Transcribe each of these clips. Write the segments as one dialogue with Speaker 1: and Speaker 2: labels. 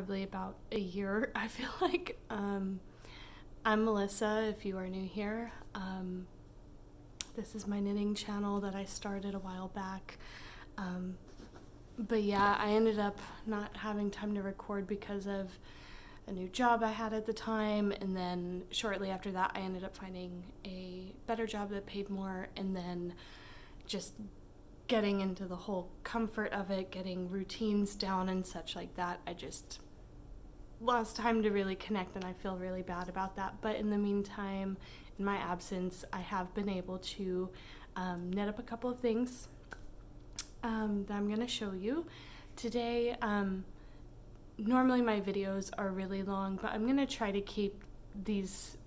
Speaker 1: probably about a year, I feel like. I'm Melissa, if you are new here. This is my knitting channel that I started a while back. But yeah, I ended up not having time to record because of a new job I had at the time, and then shortly after that I ended up finding a better job that paid more, and then just getting into the whole comfort of it, getting routines down and such like that, I just lost time to really connect, and I feel really bad about that. But in the meantime, in my absence, I have been able to knit up a couple of things that I'm going to show you today. Normally my videos are really long, but I'm going to try to keep these,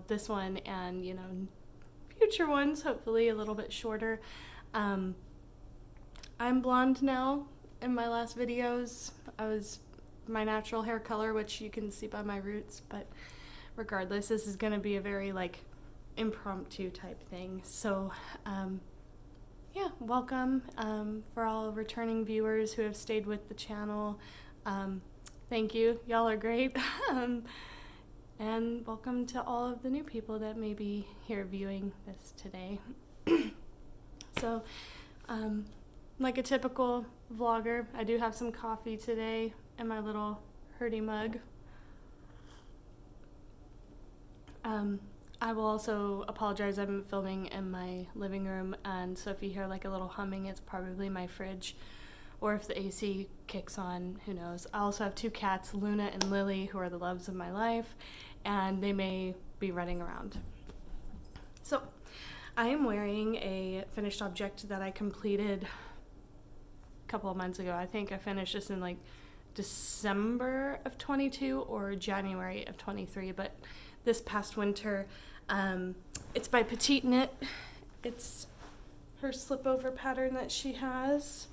Speaker 1: this one and, future ones hopefully a little bit shorter. I'm blonde now. In my last videos, I was my natural hair color, which you can see by my roots, but regardless, this is going to be a very impromptu type thing. So yeah, welcome for all returning viewers who have stayed with the channel. Thank you, y'all are great. And welcome to all of the new people that may be here viewing this today. So like a typical vlogger, I do have some coffee today in my little Hurdy mug. I will also apologize, I'm filming in my living room, and so if you hear a little humming, it's probably my fridge, or if the AC kicks on, who knows. I also have two cats, Luna and Lily, who are the loves of my life, and they may be running around. So I am wearing a finished object that I completed a couple of months ago. I think I finished this in December of 22 or January of 23, but this past winter. It's by PetiteKnit. It's her slipover pattern that she has.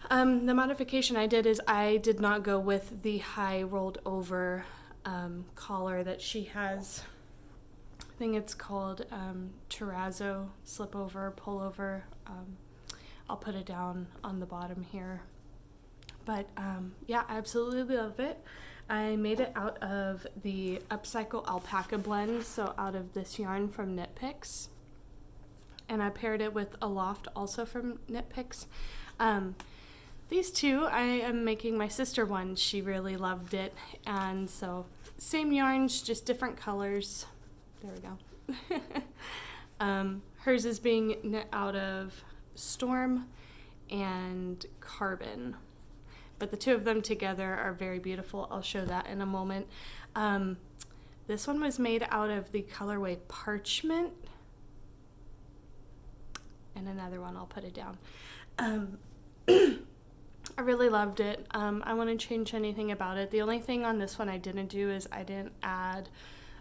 Speaker 1: The modification I did is I did not go with the high rolled over collar that she has. I think it's called Terazzo slipover, pullover. I'll put it down on the bottom here. But yeah, I absolutely love it. I made it out of the Upcycled Alpaca blend, so out of this yarn from KnitPicks. And I paired it with Aloft, also from KnitPicks. These two, I am making my sister one. She really loved it. And so same yarns, just different colors. There we go. Hers is being knit out of Storm and Carbon. But the two of them together are very beautiful. I'll show that in a moment. This one was made out of the colorway Parchment. And another one, I'll put it down. I really loved it. I wouldn't change anything about it. The only thing on this one I didn't do is I didn't add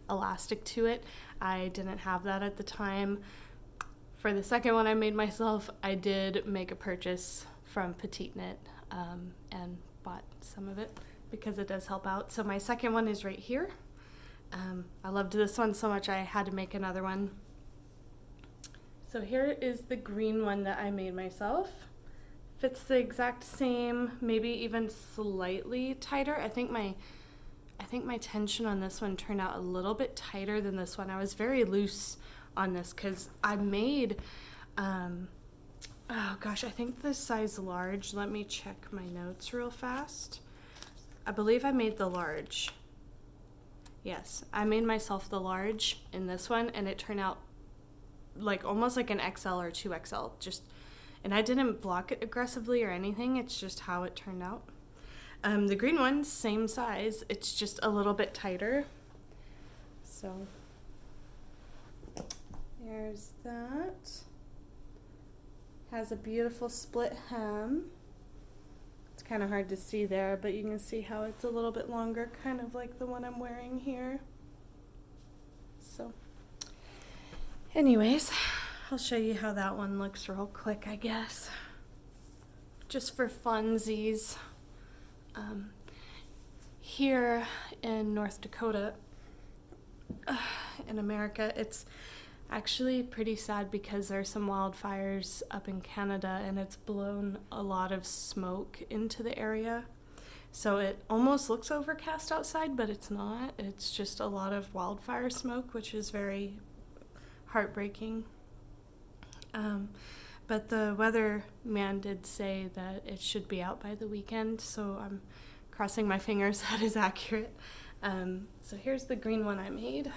Speaker 1: elastic to it. I didn't have that at the time. For the second one I made myself, I did make a purchase from PetiteKnit. And bought some of it because it does help out. So my second one is right here. I loved this one so much I had to make another one. So here is the green one that I made myself. Fits the exact same, maybe even slightly tighter. I think my tension on this one turned out a little bit tighter than this one. I was very loose on this because I made oh gosh, I think the size large. Let me check my notes real fast. I believe I made the large. Yes, I made myself the large in this one, and it turned out almost like an XL or 2XL. And I didn't block it aggressively or anything. It's just how it turned out. The green one, same size. It's just a little bit tighter. So there's that. Has a beautiful split hem. It's kind of hard to see there, but you can see how it's a little bit longer, kind of like the one I'm wearing here. So anyways, I'll show you how that one looks real quick, I guess. Just for funsies. Here in North Dakota, in America, it's actually pretty sad because there's some wildfires up in Canada and it's blown a lot of smoke into the area. So it almost looks overcast outside, but it's not. It's just a lot of wildfire smoke, which is very heartbreaking. But the weatherman did say that it should be out by the weekend, so I'm crossing my fingers that is accurate. So here's the green one I made.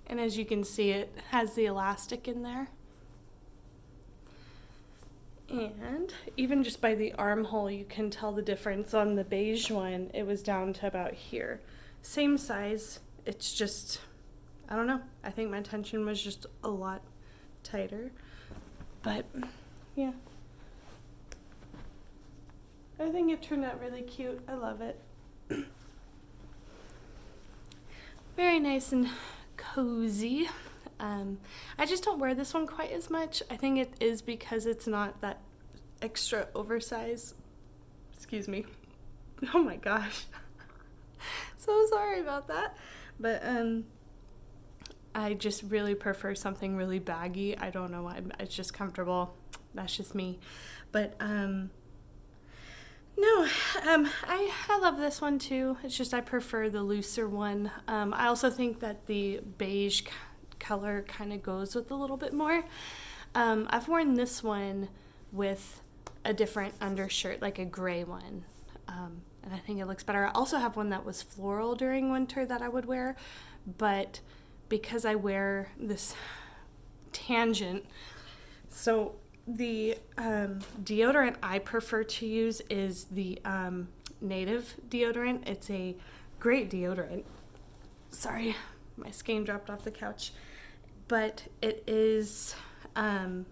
Speaker 1: And as you can see, it has the elastic in there. And even just by the armhole, you can tell the difference. On the beige one, it was down to about here. Same size, it's just, I don't know. I think my tension was just a lot tighter. But, yeah. I think it turned out really cute. I love it. Very nice and cozy. I just don't wear this one quite as much. I think it is because it's not that extra oversized. Excuse me. Oh my gosh. So sorry about that. But I just really prefer something really baggy. I don't know why. It's just comfortable. That's just me. But no, I love this one too. It's just I prefer the looser one. I also think that the beige color kind of goes with a little bit more. I've worn this one with a different undershirt, like a gray one, and I think it looks better. I also have one that was floral during winter that I would wear, but because I wear this tangent, so the deodorant I prefer to use is the Native deodorant. It's a great deodorant. Sorry, my skein dropped off the couch. But it is a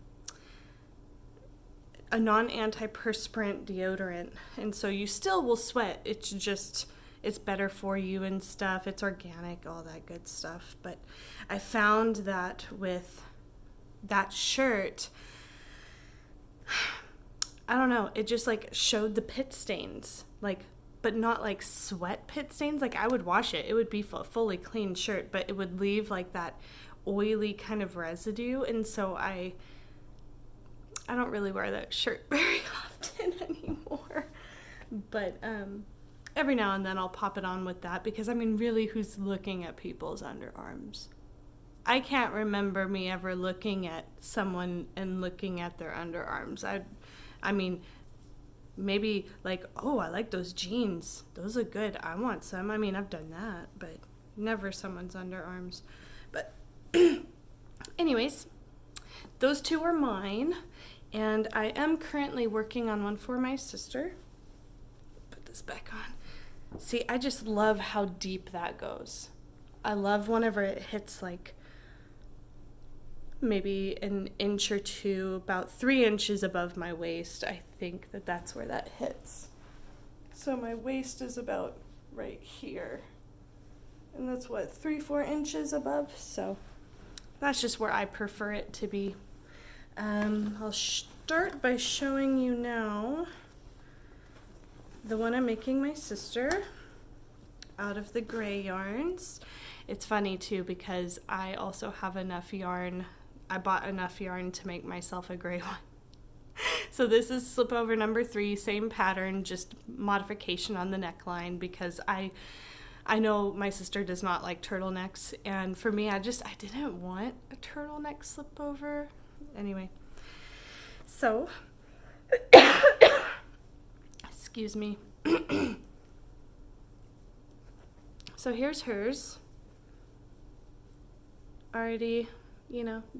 Speaker 1: non-antiperspirant deodorant, and so you still will sweat. It's just, it's better for you and stuff. It's organic, all that good stuff. But I found that with that shirt, I don't know, it just like showed the pit stains, like, but not like sweat pit stains. Like I would wash it, it would be a fully clean shirt, but it would leave like that oily kind of residue, and so I don't really wear that shirt very often anymore. But every now and then I'll pop it on with that, because I mean, really, who's looking at people's underarms? I can't remember me ever looking at someone and looking at their underarms. I mean, maybe like, oh, I like those jeans. Those look good. I want some. I mean, I've done that, but never someone's underarms. But anyways, those two are mine, and I am currently working on one for my sister. Put this back on. See, I just love how deep that goes. I love whenever it hits like maybe an inch or two, about 3 inches above my waist. I think that's where that hits. So my waist is about right here, and that's what, 3-4 inches above. So that's just where I prefer it to be. I'll start by showing you now the one I'm making my sister out of the gray yarns. It's funny too, because I also have enough yarn. I bought enough yarn to make myself a gray one. So this is Slipover number 3, same pattern, just modification on the neckline, because I know my sister does not like turtlenecks, and for me, I didn't want a turtleneck slipover. Anyway, so, excuse me. So here's hers. Already,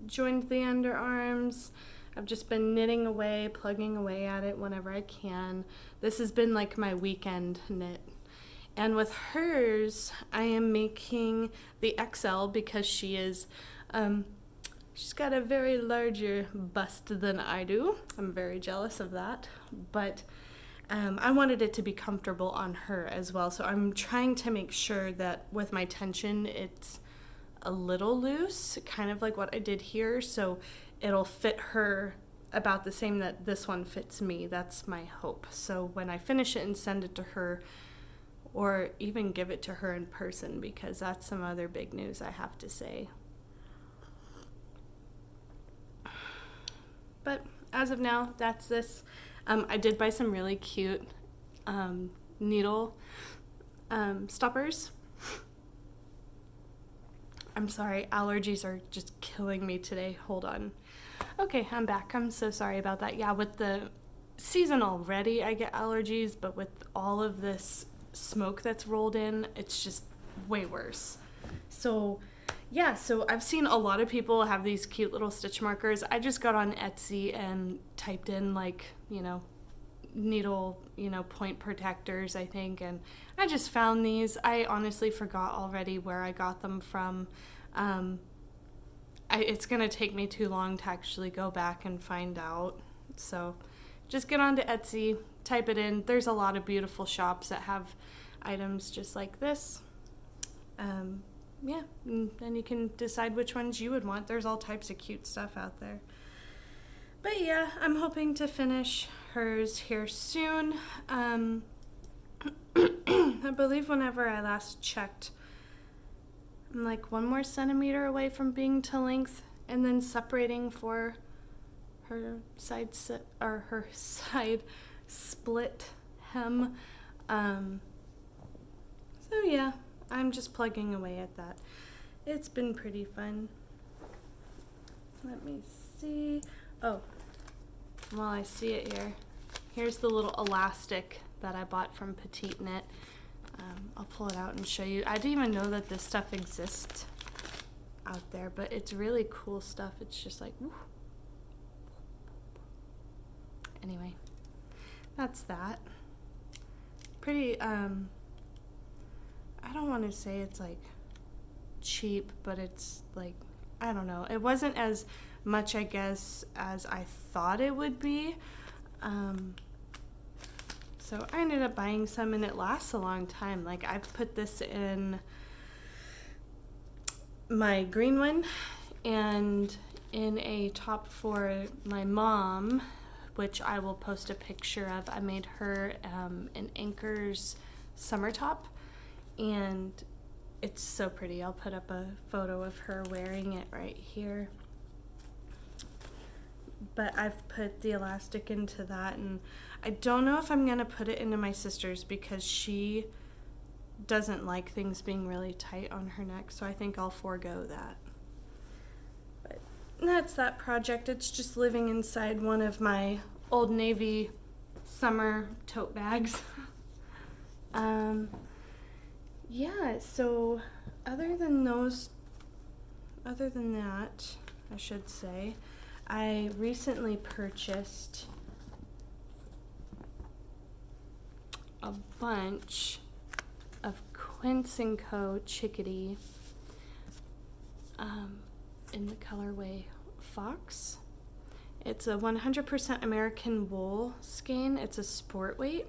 Speaker 1: joined the underarms. I've just been knitting away, plugging away at it whenever I can. This has been like my weekend knit. And with hers, I am making the XL because she is, she's got a very larger bust than I do. I'm very jealous of that. But I wanted it to be comfortable on her as well. So I'm trying to make sure that with my tension, it's a little loose, kind of like what I did here. So it'll fit her about the same that this one fits me. That's my hope. So when I finish it and send it to her, or even give it to her in person, because that's some other big news I have to say. But as of now, that's this. I did buy some really cute needle stoppers. I'm sorry, allergies are just killing me today. Hold on. Okay, I'm back. I'm so sorry about that. Yeah, with the season already, I get allergies, but with all of this smoke that's rolled in, it's just way worse. So yeah, so I've seen a lot of people have these cute little stitch markers. I just got on Etsy and typed in like, needle, point protectors, I think, and I just found these. I honestly forgot already where I got them from. It's going to take me too long to actually go back and find out. So just get onto Etsy, type it in. There's a lot of beautiful shops that have items just like this. Yeah, and you can decide which ones you would want. There's all types of cute stuff out there. But yeah, I'm hoping to finish hers here soon. I believe whenever I last checked, I'm like 1 more centimeter away from being to length, and then separating for her side split hem. So yeah, I'm just plugging away at that. It's been pretty fun. Let me see. Oh, while I see it here, here's the little elastic that I bought from PetiteKnit. I'll pull it out and show you. I didn't even know that this stuff exists out there, but it's really cool stuff. It's just like, woo. Anyway, that's that. Pretty, I don't want to say it's like cheap, but it's like, I don't know. It wasn't as much, I guess, as I thought it would be. So I ended up buying some, and it lasts a long time. Like, I've put this in my green one and in a top for my mom, which I will post a picture of. I made her an Anchor's summer top, and it's so pretty. I'll put up a photo of her wearing it right here. But I've put the elastic into that, and I don't know if I'm going to put it into my sister's because she doesn't like things being really tight on her neck, so I think I'll forego that. But that's that project. It's just living inside one of my Old Navy summer tote bags. Yeah, so other than that, I should say, I recently purchased a bunch of Quince Co Chickadee in the colorway Fox. It's a 100% American wool skein. It's a sport weight,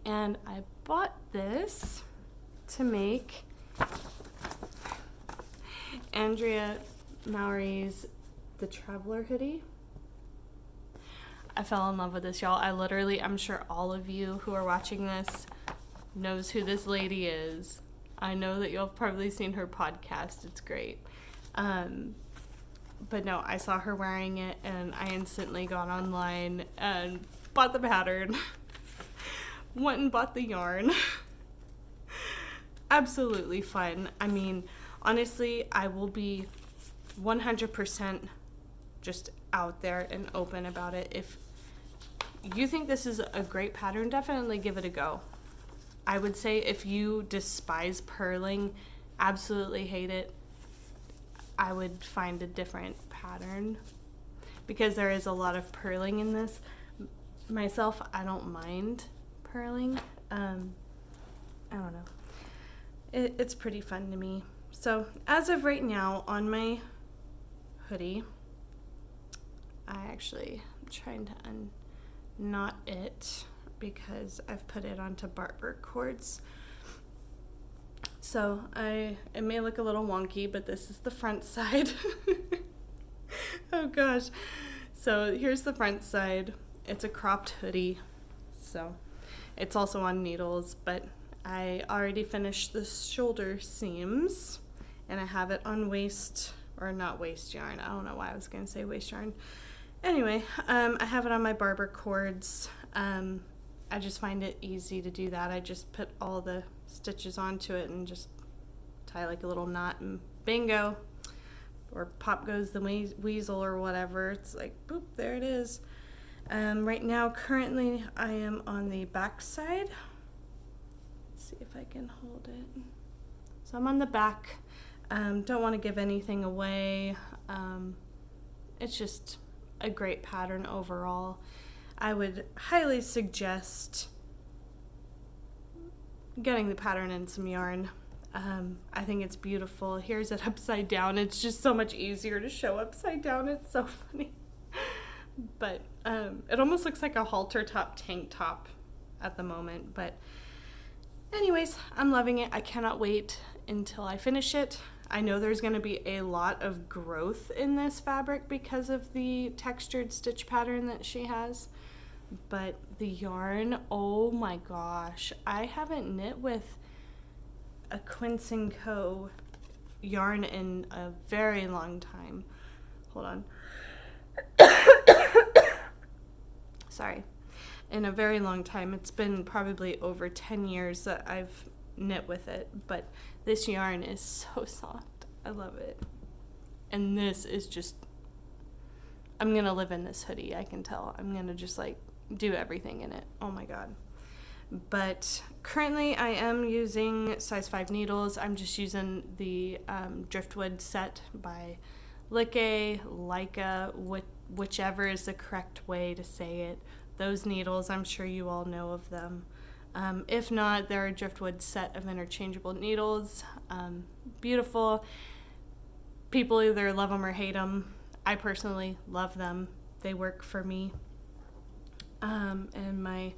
Speaker 1: and I bought this to make Andrea Mowry's The Traveler hoodie. I fell in love with this, y'all. I'm sure all of you who are watching this knows who this lady is. I know that you'll have probably seen her podcast. It's great. But no, I saw her wearing it, and I instantly got online and bought the pattern. Went and bought the yarn. Absolutely fun. I mean, honestly, I will be 100% just out there and open about it. If you think this is a great pattern, definitely give it a go. I would say if you despise purling, absolutely hate it, I would find a different pattern because there is a lot of purling in this. Myself, I don't mind purling. I don't know. It's pretty fun to me. So as of right now on my hoodie, I actually am trying to unknot it because I've put it onto barber cords. So it may look a little wonky, but this is the front side. Oh gosh. So here's the front side. It's a cropped hoodie. So it's also on needles, but I already finished the shoulder seams, and I have it on waist, or not waist yarn. I don't know why I was going to say waist yarn. Anyway, I have it on my barber cords. I just find it easy to do that. I just put all the stitches onto it and just tie like a little knot and bingo. Or pop goes the weasel or whatever. It's like, boop, there it is. Right now, currently, I am on the back side. Let's see if I can hold it. So I'm on the back. Don't want to give anything away. It's just a great pattern overall. I would highly suggest getting the pattern and some yarn. I think it's beautiful. Here's it upside down. It's just so much easier to show upside down. It's so funny. But it almost looks like a halter top tank top at the moment. But anyways, I'm loving it. I cannot wait until I finish it. I know there's going to be a lot of growth in this fabric because of the textured stitch pattern that she has. But the yarn, oh my gosh. I haven't knit with a Quince Co yarn in a very long time. Hold on. Sorry. In a very long time. It's been probably over 10 years that I've knit with it, but this yarn is so soft. I love it. And this is just, I'm gonna live in this hoodie, I can tell. I'm gonna just like do everything in it. Oh my god. But currently I am using size 5 needles. I'm just using the Driftwood set by Leica, whichever is the correct way to say it. Those needles, I'm sure you all know of them. If not, they're a Driftwood set of interchangeable needles. Beautiful. People either love them or hate them. I personally love them. They work for me. And my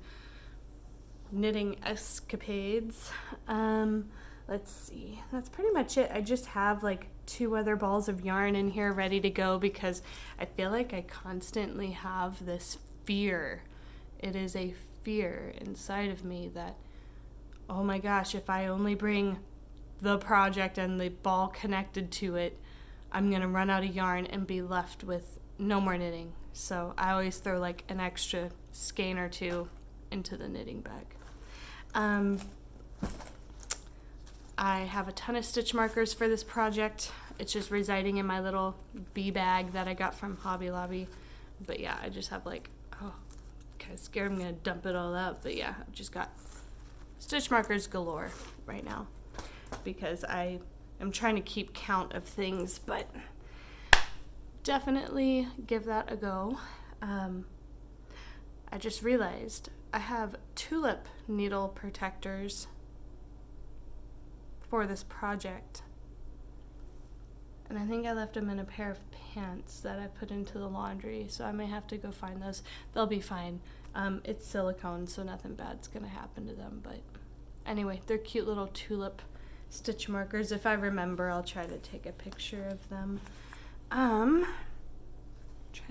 Speaker 1: knitting escapades. Let's see. That's pretty much it. I just have like 2 other balls of yarn in here ready to go because I feel like I constantly have this fear. It is a fear inside of me that, oh my gosh, if I only bring the project and the ball connected to it, I'm gonna run out of yarn and be left with no more knitting. So I always throw like an extra skein or 2 into the knitting bag. I have a ton of stitch markers for this project. It's just residing in my little bee bag that I got from Hobby Lobby. But yeah, I just have like, oh, kind of scared I'm gonna dump it all out. But yeah, I've just got stitch markers galore right now because I am trying to keep count of things, but definitely give that a go. I just realized I have tulip needle protectors for this project. And I think I left them in a pair of pants that I put into the laundry, so I may have to go find those. They'll be fine. It's silicone, so nothing bad's gonna happen to them, but anyway, they're cute little tulip stitch markers. If I remember, I'll try to take a picture of them. Trying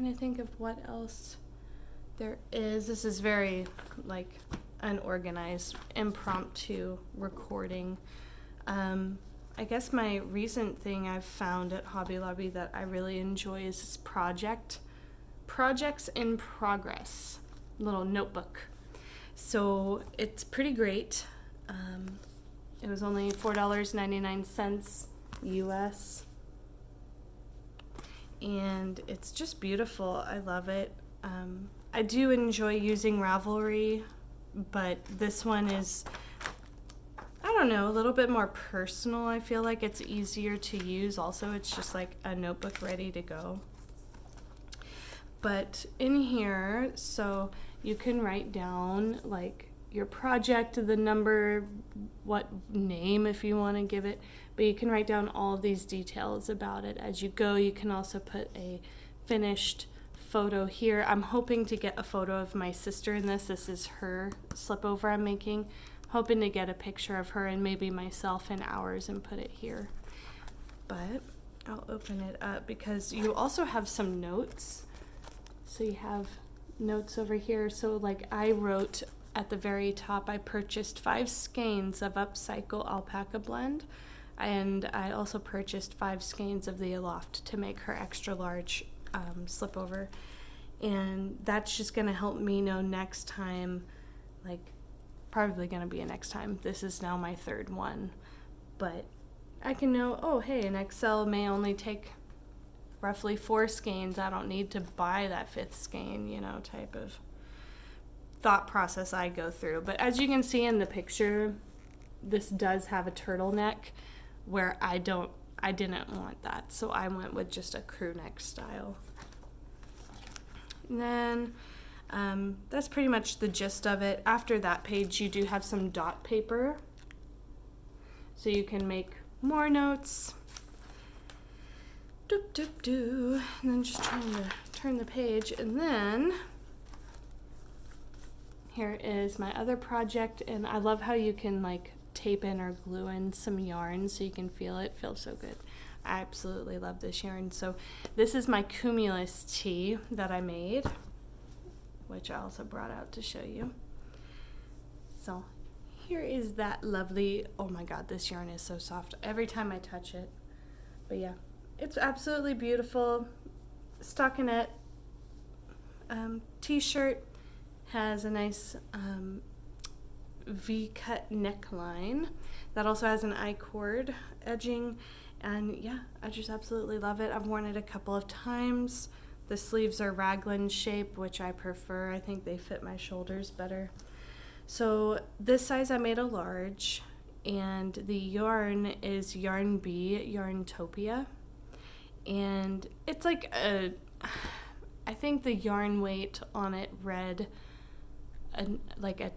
Speaker 1: to think of what else there is. This is very like unorganized, impromptu recording. I guess my recent thing I've found at Hobby Lobby that I really enjoy is this Projects in Progress little notebook. So it's pretty great. It was only $4.99 US. And it's just beautiful. I love it. I do enjoy using Ravelry, but this one is, I don't know, a little bit more personal. I feel like it's easier to use. Also, it's just like a notebook ready to go. But in here, so you can write down like your project, the number, what name if you want to give it, but you can write down all of these details about it as you go. You can also put a finished photo here. I'm hoping to get a photo of my sister in this. This is her slipover I'm making. Hoping to get a picture of her and maybe myself in ours and put it here. But I'll open it up because you also have some notes. So you have notes over here. So like I wrote at the very top, I purchased 5 skeins of Upcycled Alpaca blend, and I also purchased 5 skeins of the Aloft to make her extra large slipover. And that's just going to help me know next time, like probably going to be a next time. This is now my third one, but I can know, oh, hey, an XL may only take roughly 4 skeins. I don't need to buy that 5th skein, you know, type of thought process I go through. But as you can see in the picture, this does have a turtleneck where I didn't want that. So I went with just a crew neck style. And then that's pretty much the gist of it. After that page, you do have some dot paper, so you can make more notes. Doop, doop, doo. And then just trying to turn the page. And then here is my other project. And I love how you can like tape in or glue in some yarn so you can feel it. It feels so good. I absolutely love this yarn. So this is my Cumulus Tee that I made, which I also brought out to show you. So here is that lovely, oh my god, this yarn is so soft every time I touch it. But yeah, it's absolutely beautiful. Stockinette t-shirt, has a nice V-cut neckline that also has an I-cord edging. And yeah, I just absolutely love it. I've worn it a couple of times. The sleeves are raglan shape, which I prefer. I think they fit my shoulders better. So this size I made a large, and the yarn is Yarn B, Yarntopia. And it's like I think the yarn weight on it read like a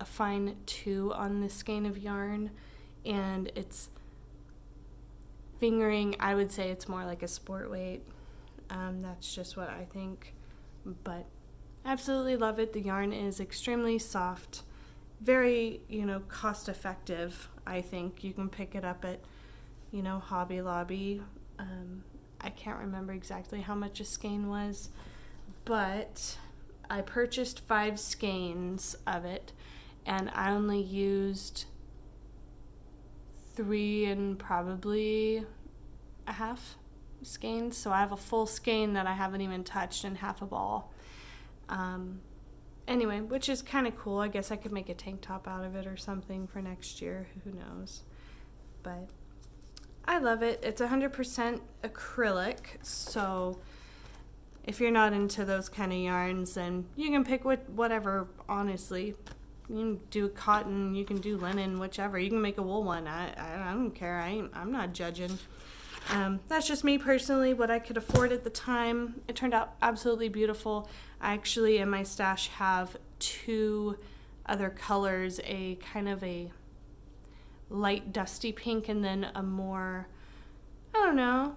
Speaker 1: fine 2 on this skein of yarn, and it's fingering, I would say it's more like a sport weight. That's just what I think, but absolutely love it. The yarn is extremely soft, very, you know, cost effective. I think you can pick it up at, you know, Hobby Lobby. I can't remember exactly how much a skein was, but I purchased 5 skeins of it, and I only used 3 and probably a half skeins. So I have a full skein that I haven't even touched and half a ball. Anyway, which is kind of cool. I guess I could make a tank top out of it or something for next year. Who knows? But I love it. It's 100% acrylic, so if you're not into those kind of yarns, then you can pick whatever, honestly. You can do cotton, you can do linen, whichever. You can make a wool one. I don't care. I'm not judging. That's just me personally, what I could afford at the time. It turned out absolutely beautiful. I actually, in my stash, have 2 other colors, a kind of a light dusty pink and then a more, I don't know,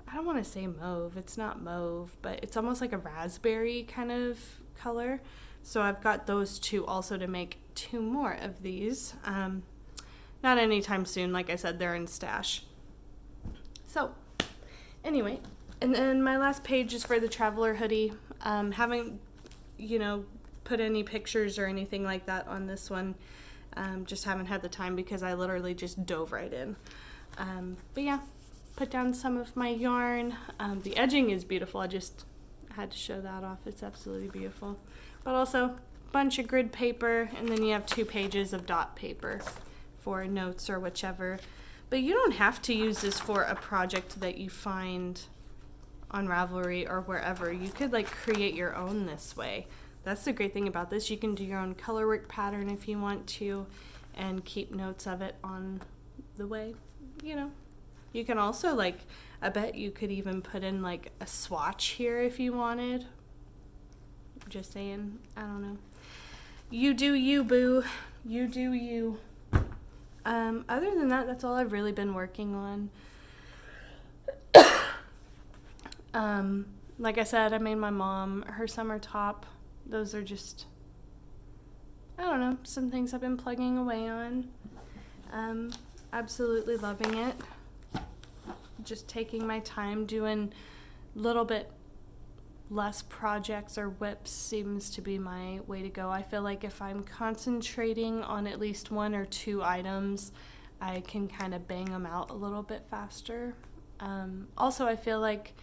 Speaker 1: I don't want to say mauve. It's not mauve, but it's almost like a raspberry kind of color. So I've got those 2 also to make 2 more of these. Not anytime soon. Like I said, they're in stash. So anyway, and then my last page is for the Traveler hoodie. Haven't, you know, put any pictures or anything like that on this one. Just haven't had the time because I literally just dove right in. But yeah, put down some of my yarn. The edging is beautiful. I just had to show that off. It's absolutely beautiful. But also a bunch of grid paper, and then you have 2 pages of dot paper for notes or whichever. But you don't have to use this for a project that you find on Ravelry or wherever. You could like create your own this way. That's the great thing about this. You can do your own colorwork pattern if you want to and keep notes of it on the way, you know. You can also, like, I bet you could even put in like a swatch here if you wanted. Just saying, I don't know. You do you, boo. You do you. Other than that, that's all I've really been working on. Like I said, I made my mom her summer top. Those are just, I don't know, some things I've been plugging away on. Absolutely loving it. Just taking my time, doing a little bit less projects or whips seems to be my way to go. I feel like if I'm concentrating on at least 1 or 2 items, I can kind of bang them out a little bit faster. Also, I feel like,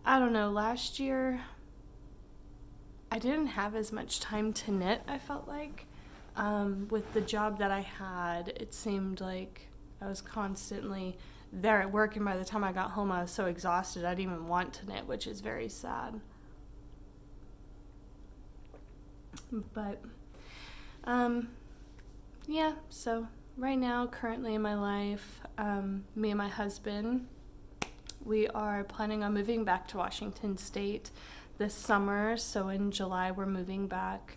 Speaker 1: I don't know, last year I didn't have as much time to knit, I felt like. With the job that I had, it seemed like I was constantly there at work, and by the time I got home I was so exhausted I didn't even want to knit, which is very sad. But yeah, so right now, currently in my life, me and my husband, we are planning on moving back to Washington State this summer. So in July we're moving back.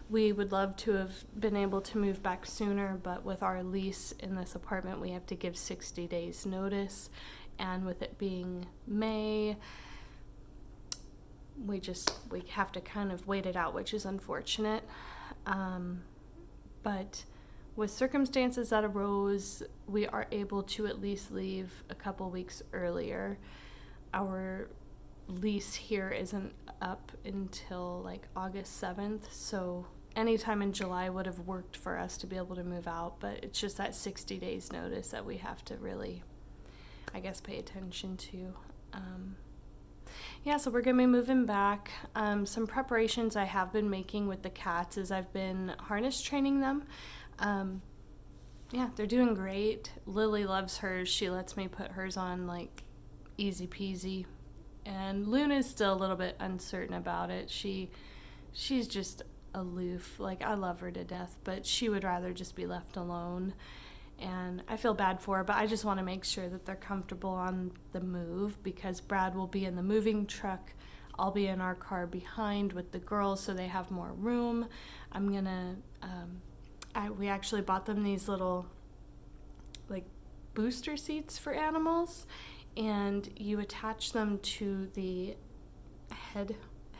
Speaker 1: We would love to have been able to move back sooner, but with our lease in this apartment, we have to give 60 days notice. And with it being May, we have to kind of wait it out, which is unfortunate. But with circumstances that arose, we are able to at least leave a couple weeks earlier. Our lease here isn't up until like August 7th, so anytime in July would have worked for us to be able to move out, but it's just that 60 days notice that we have to really, I guess, pay attention to. Yeah, so we're going to be moving back. Some preparations I have been making with the cats is I've been harness training them. Yeah, they're doing great. Lily loves hers. She lets me put hers on like easy peasy. And Luna's still a little bit uncertain about it. She's just aloof. Like, I love her to death, but she would rather just be left alone. And I feel bad for her, but I just want to make sure that they're comfortable on the move, because Brad will be in the moving truck. I'll be in our car behind with the girls so they have more room. I'm gonna, we actually bought them these little like booster seats for animals, and you attach them to the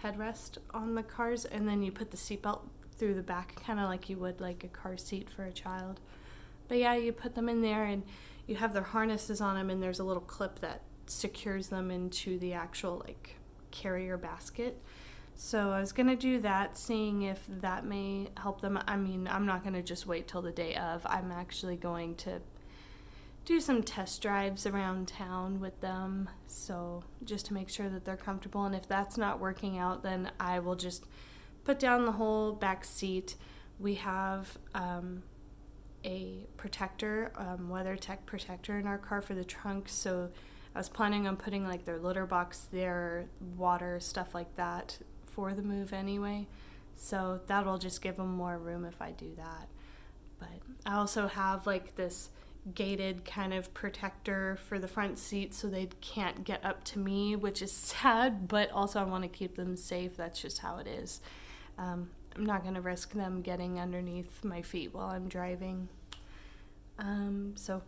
Speaker 1: headrest on the cars, and then you put the seatbelt through the back, kind of like you would like a car seat for a child. But yeah, you put them in there and you have their harnesses on them, and there's a little clip that secures them into the actual like carrier basket. So I was going to do that, seeing if that may help them. I mean, I'm not going to just wait till the day of. I'm actually going to do some test drives around town with them, so just to make sure that they're comfortable. And if that's not working out, then I will just put down the whole back seat. We have a protector, WeatherTech protector in our car for the trunk, so I was planning on putting like their litter box, their water, stuff like that for the move anyway, so that'll just give them more room if I do that. But I also have like this gated kind of protector for the front seat so they can't get up to me, which is sad, but also I want to keep them safe. That's just how it is. I'm not going to risk them getting underneath my feet while I'm driving. So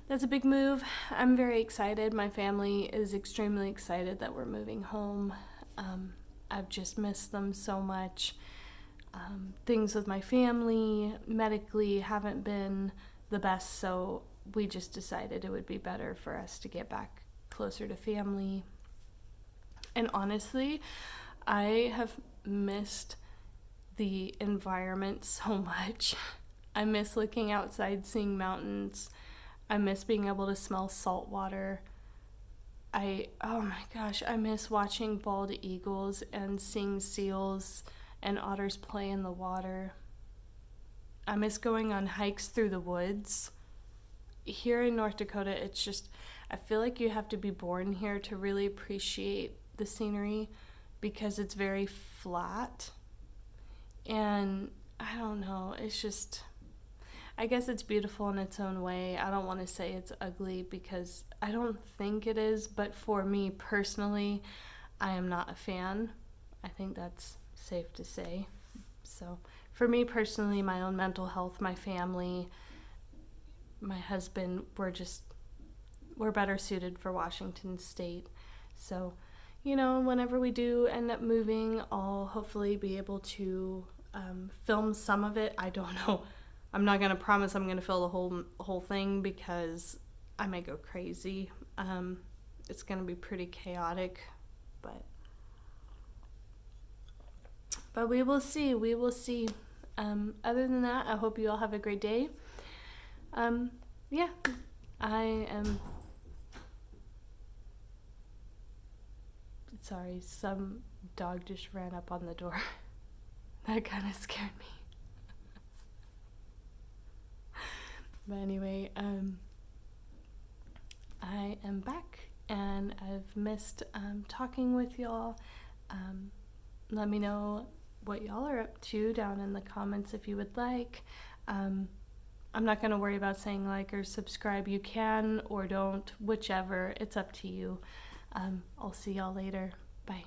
Speaker 1: that's a big move. I'm very excited. My family is extremely excited that we're moving home. I've just missed them so much. Things with my family medically haven't been the best, so we just decided it would be better for us to get back closer to family. And honestly, I have missed the environment so much. I miss looking outside, seeing mountains. I miss being able to smell salt water. Oh my gosh, I miss watching bald eagles and seeing seals and otters play in the water. I miss going on hikes through the woods. Here in North Dakota, it's just, I feel like you have to be born here to really appreciate the scenery, because it's very flat. And I don't know, it's just, I guess it's beautiful in its own way. I don't want to say it's ugly, because I don't think it is, but for me personally, I am not a fan. I think that's safe to say. So for me personally, my own mental health, my family, my husband, we're better suited for Washington State. So, whenever we do end up moving, I'll hopefully be able to film some of it. I don't know. I'm not going to promise I'm going to film the whole thing, because I may go crazy. It's going to be pretty chaotic, but we will see. We will see. Other than that, I hope you all have a great day. Yeah, I am Sorry, some dog just ran up on the door. That kind of scared me. But anyway, I am back and I've missed talking with y'all. Let me know what y'all are up to down in the comments if you would like. I'm not going to worry about saying like or subscribe. You can or don't, whichever. It's up to you. I'll see y'all later. Bye.